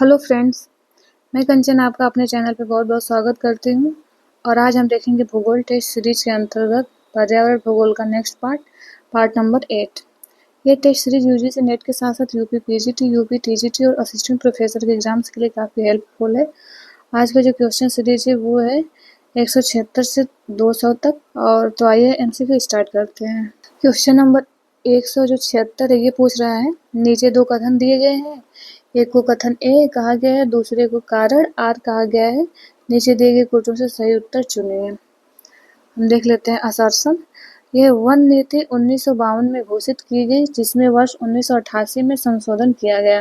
Hello friends, मैं कंचन आपका अपने चैनल पे बहुत-बहुत स्वागत करती हूँ और आज हम देखेंगे भूगोल टेस्ट सीरीज के अंतर्गत पर्यावरण भूगोल का नेक्स्ट पार्ट नंबर 8। ये टेस्ट सीरीज यूजीसी नेट के साथ-साथ यूपी पीजीटी, यूपी टीजीटी और असिस्टेंट प्रोफेसर के एग्जाम्स के लिए काफ़ी हेल्पफुल है। आज का जो क्वेश्चन सीरीज है वो है 176 से 200 तक। और तो आइए एमसीक्यू स्टार्ट करते हैं। क्वेश्चन नंबर 176 है, ये पूछ रहा है नीचे दो कथन दिए गए हैं। एक को कथन ए कहा गया है, दूसरे को कारण आर कहा गया है। नीचे दिए गए कोटों से सही उत्तर चुनिए। हम देख लेते हैं असर्शन। यह वन नीति 1952 में घोषित की गई, जिसमें वर्ष 1988 में संशोधन किया गया।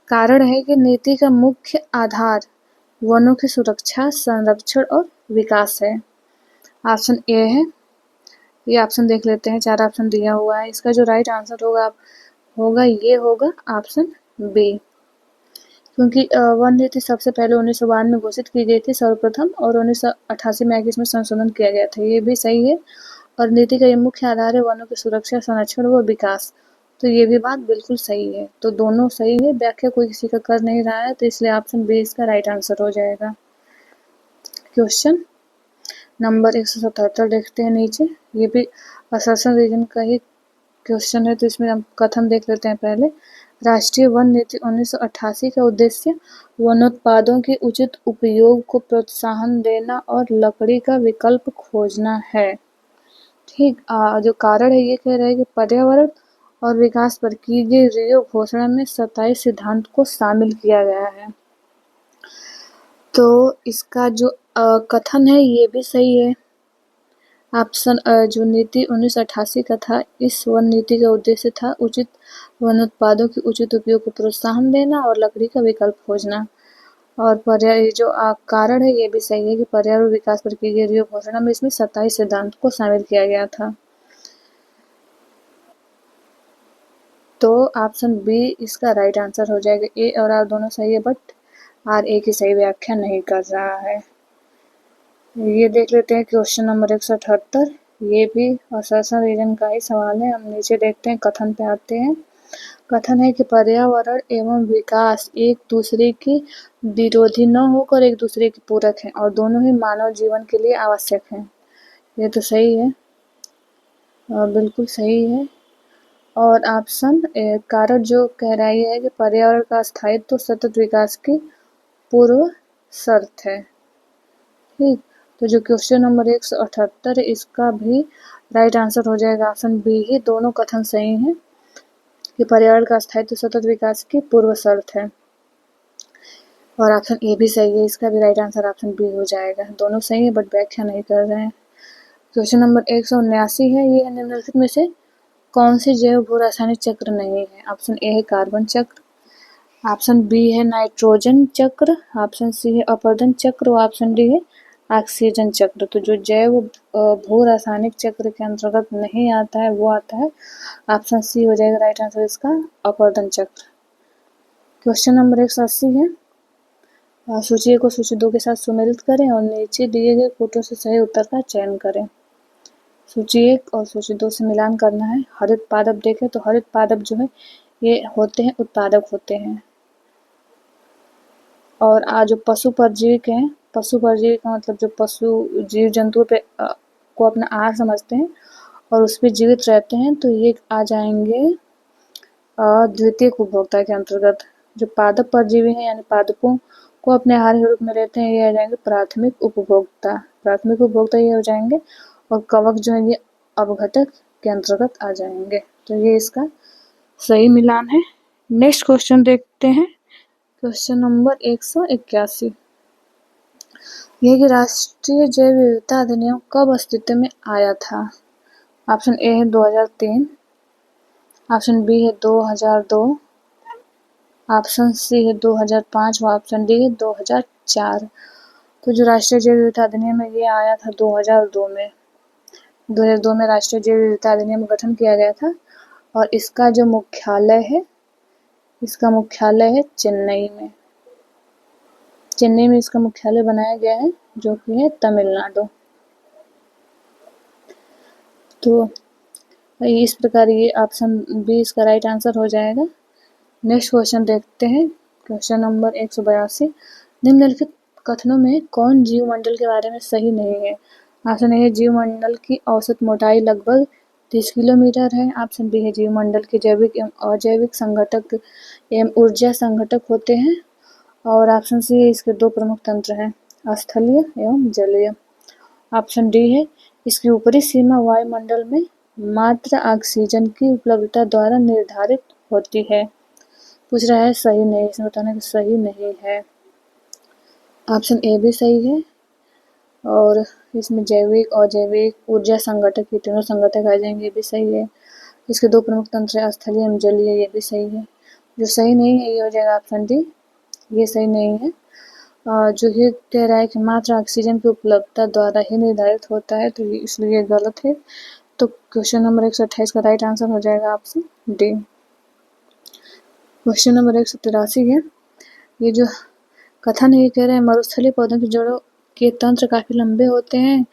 कारण है कि नीति का मुख्य आधार वनों की सुरक्षा, संरक्षण और विकास है। ऑप्शन ए है। ये ऑप्शन देख लेते हैं, 4 ऑप्शन दिया हुआ है। इसका जो राइट आंसर होगा ऑप्शन बी, क्योंकि वन नीति सबसे पहले 1952 में घोषित की गई थी सर्वप्रथम, और 1988 में आगे इसमें संशोधन किया गया था। ये भी सही है। और नीति का ये मुख्य आधार है वनों की सुरक्षा, संरक्षण व विकास, तो ये भी बात बिल्कुल सही है। तो दोनों सही है, व्याख्या कोई किसी का कर नहीं रहा है, तो इसलिए ऑप्शन बी इसका राइट आंसर हो जाएगा। क्वेश्चन नंबर 177 देखते हैं नीचे। ये भी असर्शन रीजन का ही क्वेश्चन है, तो इसमें हम कथन देख लेते हैं पहले। राष्ट्रीय वन नीति 1988 का उद्देश्य वनोत्पादों के उचित उपयोग को प्रोत्साहन देना और लकड़ी का विकल्प खोजना है। ठीक। जो कारण है ये कह रहे हैं कि पर्यावरण और विकास पर की गई रियो घोषणा में 27 सिद्धांत को शामिल किया गया है। तो इसका जो कथन है ये भी सही है। ऑप्शन जो नीति 1988 का था, इस वन नीति का उद्देश्य था उचित वन उत्पादों के उचित उपयोग को प्रोत्साहन देना और लकड़ी का विकल्प खोजना। और जो कारण है ये भी सही है कि पर्यावरण विकास पर की गई रियो घोषणा में इसमें 27 सिद्धांत को शामिल किया गया था। तो ऑप्शन बी इसका राइट आंसर हो जाएगा। ए और आर दोनों सही है, बट आर ए की सही व्याख्या नहीं कर रहा है। ये देख लेते हैं क्वेश्चन नंबर 178। ये भी असर्शन रीजन का ही सवाल है। हम नीचे देखते हैं, कथन पे आते हैं। कथन है कि पर्यावरण एवं विकास एक दूसरे के विरोधी न होकर एक दूसरे के पूरक हैं और दोनों ही मानव जीवन के लिए आवश्यक हैं। ये तो सही है, बिल्कुल सही है। और ऑप्शन कारण जो कह रहा है कि पर्यावरण का स्थायित्व तो सतत विकास की पूर्व शर्त है। ठीक। तो जो क्वेश्चन नंबर 178 है, इसका भी राइट आंसर हो जाएगा ऑप्शन बी ही। दोनों कथन सही हैं कि पर्यावरण का स्थायित्व सतत विकास की पूर्व शर्त है। और ऑप्शन ए भी सही है, इसका भी राइट आंसर ऑप्शन बी हो जाएगा। दोनों सही है, बट व्याख्या नहीं कर रहे हैं। क्वेश्चन नंबर 179 है। ये निम्नलिखित में से कौन सी जैव भू रासायनिक चक्र नहीं है? ऑप्शन ए है कार्बन चक्र, ऑप्शन बी है नाइट्रोजन चक्र, ऑप्शन सी है अपरदन चक्र और ऑप्शन डी है ऑक्सीजन चक्र। तो जो जैव भू रासायनिक चक्र के अंतर्गत नहीं आता है वो आता है ऑप्शन सी हो जाएगा राइट आंसर इसका, अपरदन चक्र। क्वेश्चन नंबर 180 है। सूची 1 को सूची 2 के साथ सुमेलित करें और नीचे दिए गए कोटों से सही उत्तर का चयन करें। सूची 1 और सूची 2 से मिलान करना है। हरित पादप देखें तो हरित पादप जो है ये होते हैं उत्पादक होते हैं। और जो पशु परजीवी हैं, पशु परजीवी का मतलब जो पशु जीव जंतुओं पे को अपना आहार समझते हैं और उस पर जीवित रहते हैं, तो ये आ जाएंगे द्वितीयक उपभोक्ता के अंतर्गत। जो पादप परजीवी हैं यानी पादपों को अपने आहार के रूप में लेते हैं, ये आ जाएंगे प्राथमिक उपभोक्ता। प्राथमिक उपभोक्ता ये हो जाएंगे। और कवक जो है ये अपघटक के अंतर्गत आ जाएंगे। तो ये इसका सही मिलान है। नेक्स्ट क्वेश्चन देखते हैं, क्वेश्चन नंबर 181। यह कि राष्ट्रीय जैव विविधता अधिनियम कब अस्तित्व में आया था? ऑप्शन ए है 2003, ऑप्शन बी है 2002, ऑप्शन सी है 2005 और ऑप्शन डी है 2004। तो जो राष्ट्रीय जैव विविधता अधिनियम है ये आया था 2002 में। 2002 में राष्ट्रीय जैव विविधता अधिनियम का गठन किया गया था और इसका जो मुख्यालय है, इसका मुख्यालय है चेन्नई में। चेन्नई में इसका मुख्यालय बनाया गया है, जो कि है तमिलनाडु। तो इस प्रकार ये ऑप्शन बी इसका राइट आंसर हो जाएगा। नेक्स्ट क्वेश्चन देखते हैं, क्वेश्चन नंबर 182, निम्नलिखित कथनों में कौन जीवमंडल के बारे में सही नहीं है? ऑप्शन ए है जीवमंडल की औसत मोटाई लगभग 30 किलोमीटर है। ऑप्शन बी है जीवमंडल के जैविक एवं अजैविक संघटक एवं ऊर्जा संघटक होते हैं। और ऑप्शन सी है इसके दो प्रमुख तंत्र हैं, स्थलीय एवं जलीय। ऑप्शन डी है इसकी ऊपरी सीमा वायुमंडल में मात्र ऑक्सीजन की उपलब्धता द्वारा निर्धारित होती है। पूछ रहा है सही नहीं, इसमें बताना कि सही नहीं है। ऑप्शन ए भी सही है और इसमें जैविक अजैविक ऊर्जा संघटक ये तीनों संघटक आ जाएंगे, ये भी सही है। इसके दो प्रमुख तंत्र है स्थलीय एवं जलीय, ये भी सही है। जो सही नहीं है ये हो जाएगा ऑप्शन डी, ये सही नहीं है। जो ये कह रहा है कि मात्र ऑक्सीजन की उपलब्धता द्वारा ही निर्धारित होता है, तो ये इसलिए गलत है। तो क्वेश्चन नंबर 128 का राइट आंसर हो जाएगा ऑप्शन डी। क्वेश्चन नंबर 183 है, ये जो कथन है ये कह रहे हैं मरुस्थलीय पौधों की जड़ों के तंत्र काफी लंबे होते हैं।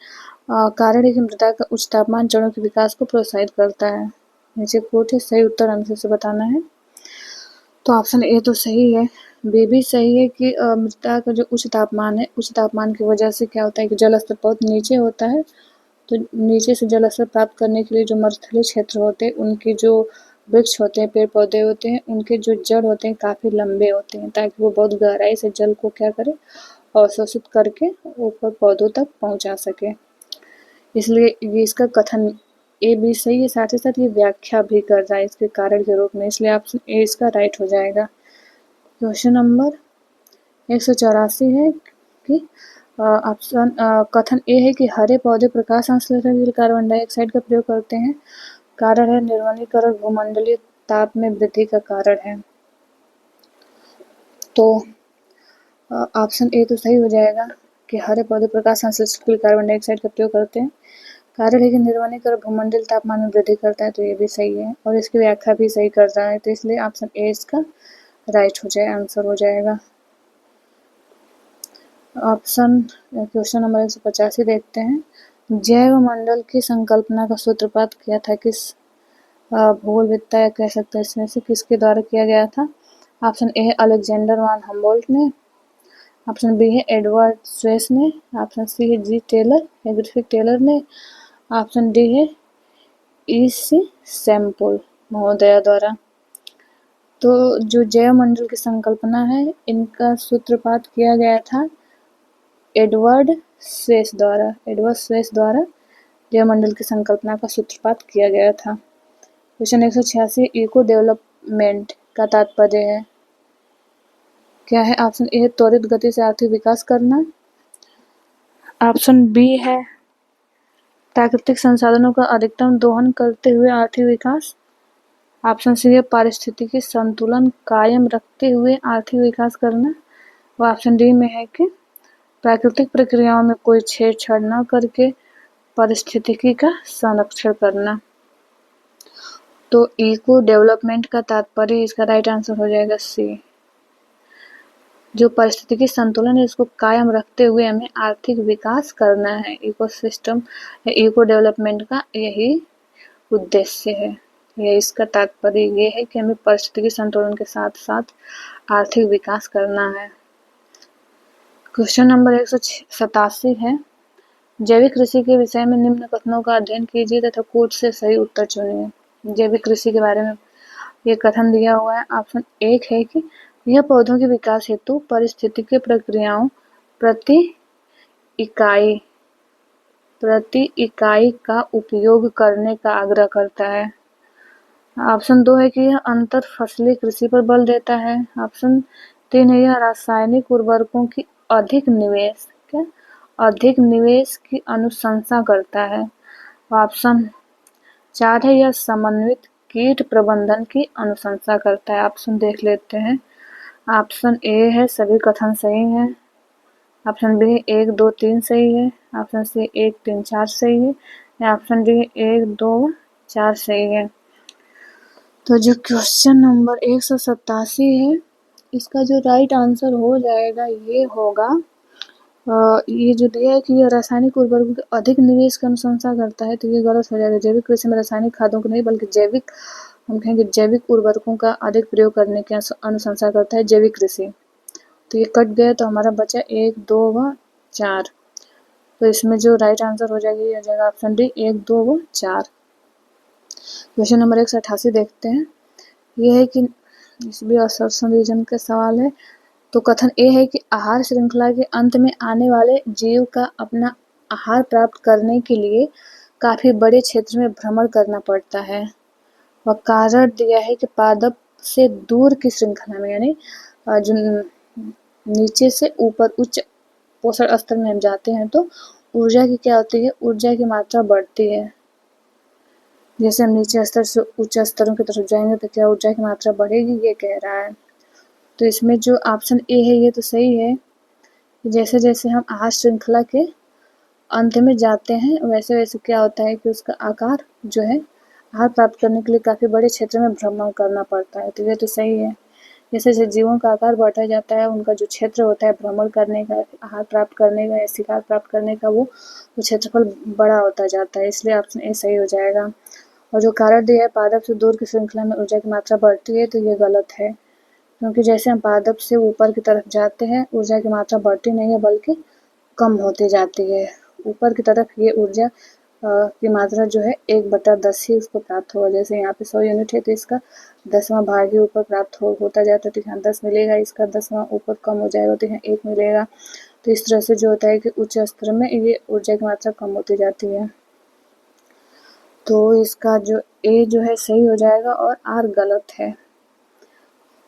कारण है कि मृदा का उच्च तापमान जड़ों के विकास को प्रोत्साहित करता है। नीचे कोट है, सही उत्तर आंसर से बताना है। तो ऑप्शन ए तो सही है, बी भी सही है कि मृदा का जो उच्च तापमान है, उच्च तापमान की वजह से क्या होता है कि जल स्तर बहुत नीचे होता है। तो नीचे से जल स्तर प्राप्त करने के लिए जो मरुस्थलीय क्षेत्र होते हैं उनके जो वृक्ष होते हैं, पेड़ पौधे होते हैं, उनके जो जड़ होते हैं काफ़ी लंबे होते हैं, ताकि वो बहुत गहराई से जल को क्या करे अवशोषित करके ऊपर पौधों तक पहुंचा सके। इसलिए ये इसका कथन ए भी सही है, साथ ही साथ ये व्याख्या भी कर रहा है इसके कारण के रूप में, इसलिए ऑप्शन ए इसका राइट हो जाएगा। क्वेश्चन नंबर 184 है कि ऑप्शन कथन ए है कि हरे पौधे प्रकाश संश्लेषण के लिए कार्बन डाइऑक्साइड का प्रयोग करते हैं। कारण है निर्वनीकरण भूमंडलीय ताप में वृद्धि का कारण है। तो ऑप्शन ए तो सही हो जाएगा कि हरे पौधे प्रकाश संश्लेषण के लिए कार्बन डाइऑक्साइड का प्रयोग करते हैं। कारण है कि निर्वनीकरण भूमंडलीय तापमान में वृद्धि करता है, तो ये भी सही है और इसकी व्याख्या भी सही कर रहा है, तो इसलिए ऑप्शन ए इसका राइट हो जाए आंसर हो जाएगा। ऑप्शन क्वेश्चन नंबर 185 देखते हैं। जैव मंडल की संकल्पना का सूत्रपात किया था किस भूगोलविद्ता या कह सकते हैं इसमें से किसके द्वारा किया गया था? ऑप्शन ए है अलेक्जेंडर वान हम्बोल्ट ने। ऑप्शन बी है एडवर्ड स्वेस ने। ऑप्शन सी है जी टेलर या ग्रिफिथ टेलर ने। ऑप्शन डी है ई.सी. सैम्पल महोदया द्वारा। तो जो जैव मंडल की संकल्पना है इनका सूत्रपात किया गया था एडवर्ड स्वेस द्वारा जैवमंडल की संकल्पना का सूत्रपात किया गया था। क्वेश्चन 186 इको डेवलपमेंट का तात्पर्य है क्या है? ऑप्शन ए त्वरित गति से आर्थिक विकास करना। ऑप्शन बी है प्राकृतिक संसाधनों का अधिकतम दोहन करते हुए आर्थिक विकास। ऑप्शन सी है पारिस्थितिकी संतुलन कायम रखते हुए आर्थिक विकास करना। और ऑप्शन डी में है कि प्राकृतिक प्रक्रियाओं में कोई छेड़छाड़ न करके पारिस्थितिकी का संरक्षण करना। तो इको डेवलपमेंट का तात्पर्य इसका राइट आंसर हो जाएगा सी। जो पारिस्थितिकी संतुलन है इसको कायम रखते हुए हमें आर्थिक विकास करना है। इकोसिस्टम इको डेवलपमेंट का यही उद्देश्य है, ये इसका तात्पर्य ये है कि हमें पारिस्थितिकी संतुलन के साथ साथ आर्थिक विकास करना है। क्वेश्चन नंबर 187 है, जैविक कृषि के विषय में निम्न कथनों का अध्ययन कीजिए तथा कोट से सही उत्तर चुनिए। जैविक कृषि के बारे में ये कथन दिया हुआ है। ऑप्शन एक है कि यह पौधों के विकास हेतु पारिस्थितिकी प्रक्रियाओं प्रति इकाई का उपयोग करने का आग्रह करता है। ऑप्शन 2 है कि यह अंतर फसली कृषि पर बल देता है। ऑप्शन 3 है यह रासायनिक उर्वरकों की अधिक निवेश की अनुशंसा करता है। ऑप्शन 4 है यह समन्वित कीट प्रबंधन की अनुशंसा करता है। ऑप्शन देख लेते हैं। ऑप्शन ए है सभी कथन सही हैं। ऑप्शन बी 1, 2, 3 सही है। ऑप्शन सी 1, 3, 4 सही है या ऑप्शन डी 1, 2, 4 सही है। तो जो क्वेश्चन नंबर 187 है इसका जो राइट आंसर हो जाएगा ये होगा ये जो दिया है कि यह रासायनिक उर्वरकों के अधिक निवेश की अनुशंसा करता है, तो ये गलत हो जाएगा। जैविक कृषि में रासायनिक खादों को नहीं बल्कि जैविक हम कहेंगे जैविक उर्वरकों का अधिक प्रयोग करने की अनुशंसा करता है जैविक कृषि। तो ये कट गया तो हमारा बचा 1, 2 व 4। तो इसमें जो राइट आंसर हो जाएगा ये हो जाएगा ऑप्शन डी 1, 2 व 4। क्वेश्चन नंबर 188 देखते हैं। ये है कि इस भी असर्शन रीजन का सवाल है। तो कथन ए है कि आहार श्रृंखला के अंत में आने वाले जीव का अपना आहार प्राप्त करने के लिए काफी बड़े क्षेत्र में भ्रमण करना पड़ता है। वह कारण दिया है कि पादप से दूर की श्रृंखला में, यानी जो नीचे से ऊपर उच्च पोषण स्तर में हम जाते हैं तो ऊर्जा की क्या होती है, ऊर्जा की मात्रा बढ़ती है। जैसे हम नीचे स्तर से उच्च स्तरों की तरफ जाएंगे तो क्या ऊर्जा की मात्रा बढ़ेगी, ये कह रहा है। तो इसमें जो ऑप्शन ए है ये तो सही है। जैसे जैसे हम आहार श्रृंखला के अंत में जाते हैं वैसे वैसे क्या होता है कि उसका आकार जो है आहार प्राप्त करने के लिए काफी बड़े क्षेत्र में भ्रमण करना पड़ता है। तो ये तो सही है। जैसे जैसे जीवों का आकार बढ़ता जाता है उनका जो क्षेत्र होता है भ्रमण करने का, आहार प्राप्त करने का या शिकार प्राप्त करने का, वो क्षेत्रफल बड़ा होता जाता है। इसलिए ऑप्शन ए सही हो जाएगा। और जो कारण दिया है पादप से दूर की श्रृंखला में ऊर्जा की मात्रा बढ़ती है, तो ये गलत है, क्योंकि जैसे हम पादप से ऊपर की तरफ जाते हैं ऊर्जा की मात्रा बढ़ती नहीं है बल्कि कम होती जाती है। ऊपर की तरफ ये ऊर्जा की मात्रा जो है 1/10 ही उसको प्राप्त होगा। जैसे यहाँ पे 100 यूनिट है तो इसका 10वां भाग ही ऊपर प्राप्त होता जाता है, तो यहाँ 10 मिलेगा, इसका 10वां ऊपर कम हो जाएगा तो यहाँ 1 मिलेगा। तो इस तरह से जो होता है कि उच्च स्तर में ये ऊर्जा की मात्रा कम होती जाती है। तो इसका जो ए जो है सही हो जाएगा और आर गलत है।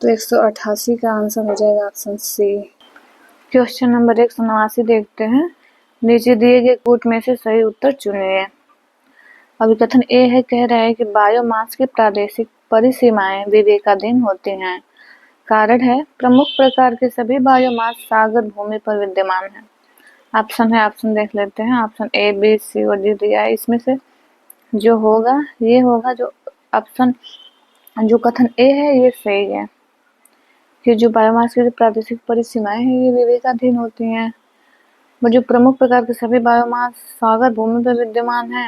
तो 188 का आंसर हो जाएगा ऑप्शन सी। क्वेश्चन नंबर 189 देखते हैं। नीचे दिए गए कोट में से सही उत्तर चुनिए। अभी कथन ए है, कह रहा है कि बायोमास की प्रादेशिक परिसीमाएं विवेकाधीन होती हैं। कारण है प्रमुख प्रकार के सभी बायोमास सागर भूमि पर विद्यमान है। ऑप्शन है, ऑप्शन देख लेते हैं। ऑप्शन ए, बी, सी और डी दिया है। इसमें से जो होगा ये होगा, जो ऑप्शन जो कथन ए है ये सही है कि जो बायोमास की जो प्रादेशिक परिसीमाएं हैं ये विवेकाधीन होती हैं। वो जो प्रमुख प्रकार के सभी बायोमास सागर भूमि पर विद्यमान है,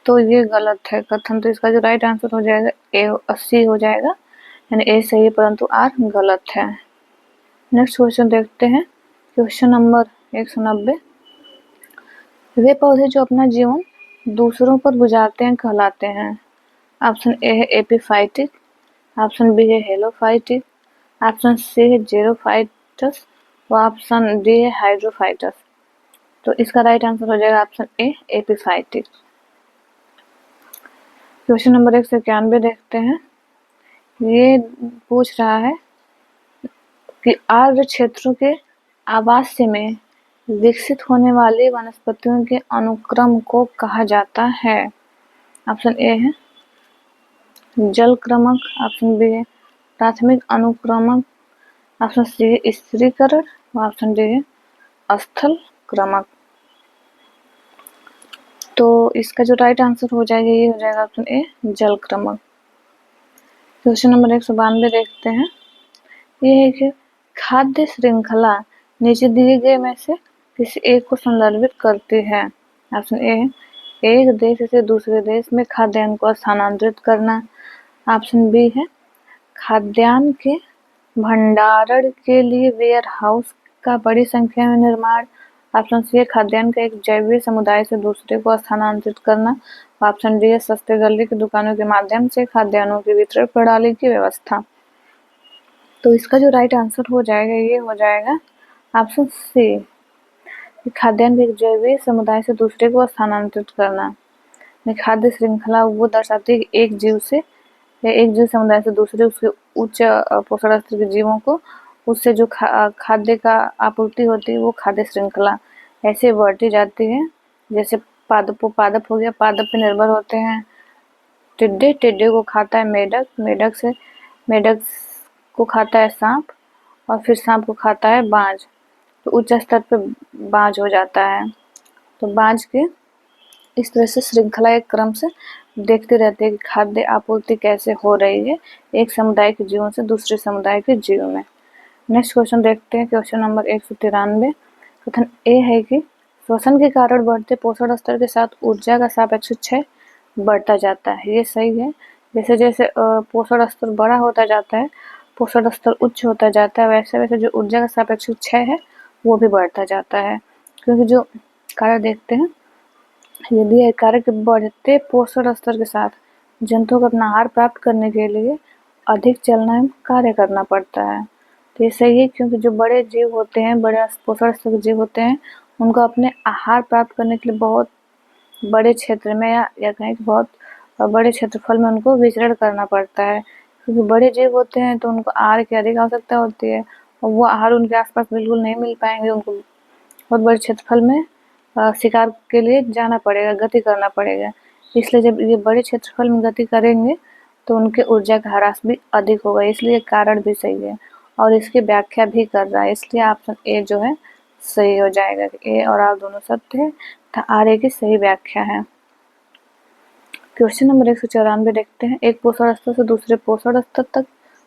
तो ये गलत है कथन। तो इसका जो राइट आंसर हो जाएगा ए, सी हो जाएगा, यानी ए सही है परंतु आर गलत है। नेक्स्ट क्वेश्चन देखते हैं। Question number 190। वे पौधे जो अपना जीवन दूसरों पर गुजारते हैं कहलाते हैं। ऑप्शन ए है एपीफाइटिक, ऑप्शन बी है हेलोफाइटिक, ऑप्शन सी है जेरोफाइटस और ऑप्शन डी है हाइड्रोफाइटस। तो इसका राइट आंसर हो जाएगा option A, epiphytic. Question number 191 देखते हैं। ये पूछ रहा है कि आर्द्र क्षेत्रों के आवास्य में विकसित होने वाली वनस्पतियों के अनुक्रम को कहा जाता है। ऑप्शन ए है जलक्रमक, ऑप्शन बी है प्राथमिक अनुक्रमक, ऑप्शन सी है स्थिरीकरण और ऑप्शन डी है स्थल क्रमक। तो इसका जो राइट आंसर हो जाएगा ये हो जाएगा ऑप्शन ए, जलक्रमक। क्वेश्चन नंबर 192 देखते हैं। ये है कि खाद्य श्रृंखला नीचे दिए गए में से किसी एक को संदर्भित करती है। ऑप्शन ए है एक देश से दूसरे देश में खाद्यान्न को स्थानांतरित करना, ऑप्शन बी है खाद्यान्न के भंडारण के लिए वेयर हाउस का बड़ी संख्या में निर्माण, ऑप्शन सी है खाद्यान्न का एक जैविक समुदाय से दूसरे को स्थानांतरित करना, ऑप्शन डी है सस्ते गले की दुकानों के माध्यम से खाद्यान्नों की वितरण प्रणाली की व्यवस्था। तो इसका जो राइट आंसर हो जाएगा ये हो जाएगा ऑप्शन सी, खाद्यान्न के एक जैविक समुदाय से दूसरे को स्थानांतरित करना। खाद्य श्रृंखला वो दर्शाती है कि एक जीव से या एक जीव समुदाय से दूसरे उसके उच्च पोषण स्तर के जीवों को उससे जो खाद्य का आपूर्ति होती है वो खाद्य श्रृंखला ऐसे बढ़ती जाती है। जैसे पादप हो गया, पादप पे निर्भर होते हैं टिड्डे, टिड्डे को खाता है मेढक, मेढक को खाता है सांप और फिर सांप को खाता है बाज। तो उच्च स्तर पे बाज हो जाता है। तो बाज के इस तरह से श्रृंखला एक क्रम से देखते रहते हैं कि खाद्य आपूर्ति कैसे हो रही है एक समुदाय के जीवों से दूसरे समुदाय के जीव में। नेक्स्ट क्वेश्चन देखते हैं। Question number 193। कथन ए है कि श्वसन के कारण बढ़ते पोषण स्तर के साथ ऊर्जा का सापेक्ष क्षय बढ़ता जाता है। ये सही है। जैसे जैसे पोषण स्तर बड़ा होता जाता है, पोषण स्तर उच्च होता जाता है, वैसे वैसे जो ऊर्जा का सापेक्षिक क्षय है वो भी बढ़ता जाता है। क्योंकि जो कार्य देखते हैं, यदि एक कार्य के बढ़ते पोषण स्तर के साथ जंतु को अपना आहार प्राप्त करने के लिए अधिक चलना एवं कार्य करना पड़ता है। तो ये सही है, क्योंकि जो बड़े जीव होते हैं, बड़े पोषण स्तर के जीव होते हैं, उनको अपने आहार प्राप्त करने के लिए बहुत बड़े क्षेत्र में या कहें कि बहुत बड़े क्षेत्रफल में उनको विचरण करना पड़ता है। क्योंकि बड़े जीव होते हैं तो उनको आहार की अधिक आवश्यकता होती है और वो आहार उनके आसपास बिल्कुल नहीं मिल पाएंगे, उनको बहुत बड़े क्षेत्रफल में शिकार के लिए जाना पड़ेगा, गति करना पड़ेगा। इसलिए जब ये बड़े क्षेत्रफल में गति करेंगे तो उनके ऊर्जा का ह्रास भी अधिक होगा, इसलिए कारण भी सही है और इसकी व्याख्या भी कर रहा है, इसलिए ऑप्शन ए जो है सही हो जाएगा। ए और आर दोनों सत्य है तथा आर ए की सही व्याख्या है। क्वेश्चन नंबर 194 देखते हैं। एक पोषण स्तर से दूसरे पोषण स्तर तक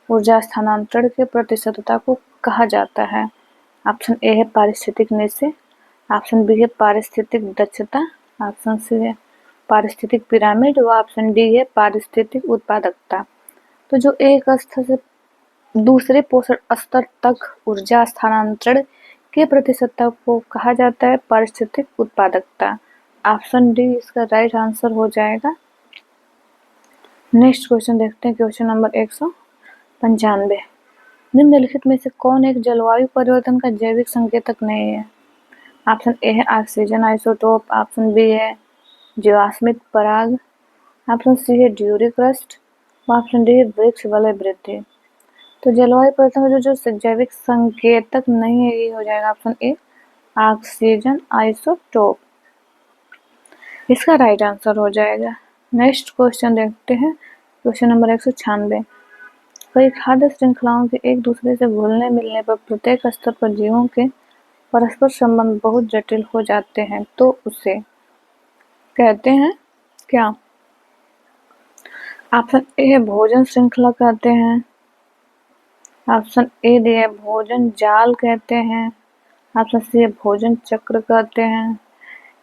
ऊर्जा स्थानांतरण के प्रतिशतता को कहा जाता है। ऑप्शन ए है पारिस्थितिक निश्चय, ऑप्शन बी है पारिस्थितिक दक्षता, ऑप्शन सी है पारिस्थितिक पिरामिड व ऑप्शन डी है पारिस्थितिक उत्पादकता। तो जो एक स्तर से दूसरे पोषण स्तर तक ऊर्जा स्थानांतरण के प्रतिशतता को कहा जाता है पारिस्थितिक उत्पादकता। ऑप्शन डी इसका राइट आंसर हो जाएगा। नेक्स्ट क्वेश्चन देखते हैं, क्वेश्चन नंबर 195। निम्नलिखित में से कौन एक जलवायु परिवर्तन का जैविक संकेतक नहीं है? ऑप्शन ए है ऑक्सीजन आइसोटोप, ऑप्शन बी है जीवाश्मिक पराग, ऑप्शन सी है ड्यूरी क्रस्ट, ऑप्शन डी है वृक्ष वलय वृद्धि। तो जलवायु परिवर्तन का जो जैविक संकेतक नहीं है, ये हो जाएगा ऑप्शन ए ऑक्सीजन आइसोटोप, इसका राइट आंसर हो जाएगा। नेक्स्ट क्वेश्चन देखते हैं, क्वेश्चन नंबर 196। कई खाद्य श्रृंखलाओं के एक दूसरे से घुलने मिलने पर प्रत्येक स्तर पर जीवों के परस्पर संबंध बहुत जटिल हो जाते हैं, तो उसे कहते हैं क्या? ऑप्शन ए है भोजन श्रृंखला कहते हैं, ऑप्शन ए दिया है भोजन जाल कहते हैं, ऑप्शन सी है भोजन चक्र कहते हैं,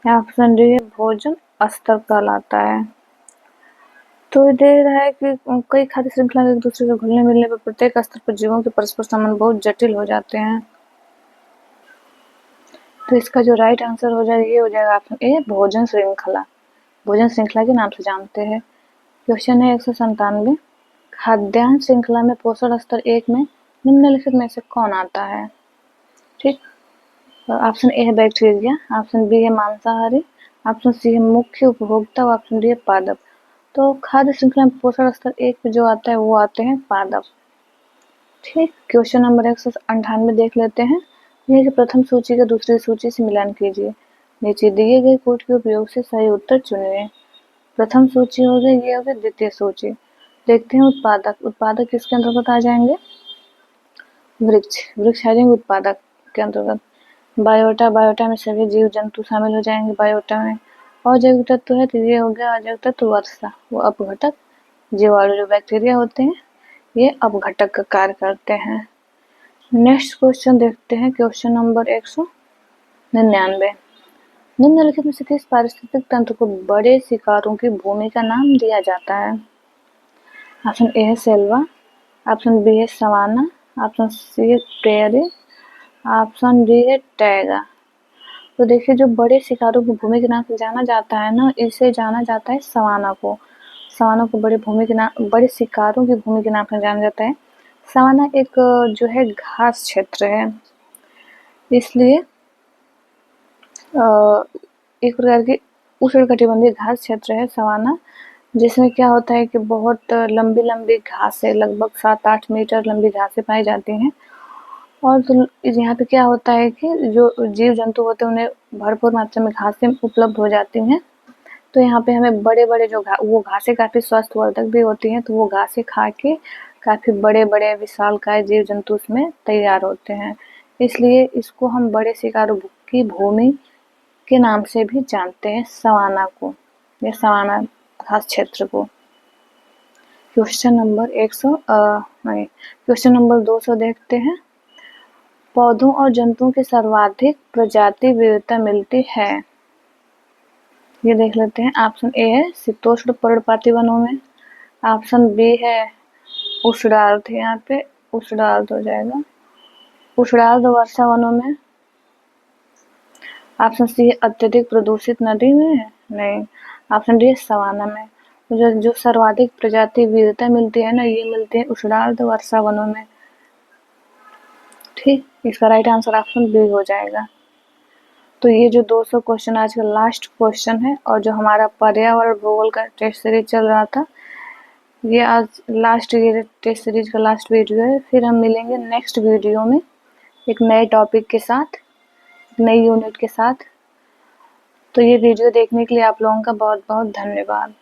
या ऑप्शन डी है भोजन स्तर कहलाता है। तो दे रहा है कि कई खाद्य श्रृंखला एक दूसरे से घुलने मिलने पर प्रत्येक स्तर पर जीवों के परस्पर संबंध बहुत जटिल हो जाते हैं। तो इसका जो राइट आंसर हो जाएगा ये हो जाएगा ऑप्शन ए भोजन श्रृंखला, भोजन श्रृंखला के नाम से जानते हैं। क्वेश्चन है 197। खाद्यान्न श्रृंखला में पोषण स्तर 1 में निम्नलिखित में से कौन आता है? ठीक, ऑप्शन ए है बैक्टीरिया, ऑप्शन बी है मांसाहारी, ऑप्शन सी है मुख्य उपभोक्ता, ऑप्शन डी है पादप। तो खाद्य श्रृंखला में पोषण स्तर 1 पे जो आता है वो आते हैं पादप। ठीक, क्वेश्चन नंबर 198 देख लेते हैं। यह कि प्रथम सूची का दूसरी सूची से मिलान कीजिए, नीचे दिए गए कोड के उपयोग से सही उत्तर चुनिए। प्रथम सूची हो गई, ये हो गई द्वितीय सूची। देखते हैं उत्पादक, उत्पादक किसके अंतर्गत आ जाएंगे? वृक्ष, वृक्ष आ जाएंगे उत्पादक के अंतर्गत। बायोटा, बायोटा में सभी जीव जंतु शामिल हो जाएंगे बायोटा में। अजैविक तत्व है तो ये हो गया अजैविक तत्व वर्षा, वो अपघटक जीवाणु जो बैक्टीरिया होते हैं ये अपघटक का कार्य करते हैं। नेक्स्ट क्वेश्चन देखते हैं, क्वेश्चन नंबर 199। निम्नलिखित में से किस पारिस्थितिक तंत्र को बड़े शिकारों की भूमि का नाम दिया जाता है? ऑप्शन ए है सेल्वा, ऑप्शन बी है सवाना, ऑप्शन सी है प्रेयरी, ऑप्शन डी है टैगा। तो देखिए जो बड़े शिकारों की भूमि के नाम से जाना जाता है ना, इसे जाना जाता है सवाना को। सवाना को बड़े भूमि के नाम, बड़े शिकारों की भूमि के नाम से जाना जाता है। सवाना एक जो है घास क्षेत्र है, इसलिए एक प्रकार की उष्णकटिबंधीय घास क्षेत्र है सवाना, जिसमें क्या होता है कि बहुत लंबी लंबी घासें, लगभग 7-8 मीटर लंबी घासें पाई जाती हैं। और तो यहाँ पे क्या होता है कि जो जीव जंतु होते हैं उन्हें भरपूर मात्रा में घासें उपलब्ध हो जाती हैं। तो यहाँ पे हमें बड़े बड़े जो वो घासें काफ़ी स्वास्थ्यवर्धक भी होती हैं, तो वो घासें खा के काफ़ी बड़े बड़े विशालकाय जीव जंतु उसमें तैयार होते हैं, इसलिए इसको हम बड़े शिकारों की भूमि के नाम से भी जानते हैं सवाना को, या सवाना घास क्षेत्र को। क्वेश्चन नंबर 200 देखते हैं। पौधों और जंतुओं की सर्वाधिक प्रजाति विविधता मिलती है, ये देख लेते हैं। ऑप्शन ए है शीतोष्ण पर्णपाती वनों में, ऑप्शन बी है उषडार्थ, यहाँ पे उषडार्थ हो जाएगा। उषडार्थ वर्षा वनों में। ऑप्शन सी अत्यधिक प्रदूषित नदी में, नहीं। ऑप्शन डी सवाना में। तो जो सर्वाधिक प्रजाति विविधता मिलती है ना, ये मिलती है उषडार्थ वर्षा वनों में। ठीक, इसका राइट आंसर ऑप्शन बी हो जाएगा। तो ये जो 200 क्वेश्चन आज का लास्ट क्वेश्चन है, और जो हमारा पर्यावरण भूगोल का टेस्ट सीरीज चल रहा था, ये आज लास्ट, ये टेस्ट सीरीज का लास्ट वीडियो है। फिर हम मिलेंगे नेक्स्ट वीडियो में एक नए टॉपिक के साथ, नई यूनिट के साथ। तो ये वीडियो देखने के लिए आप लोगों का बहुत बहुत धन्यवाद।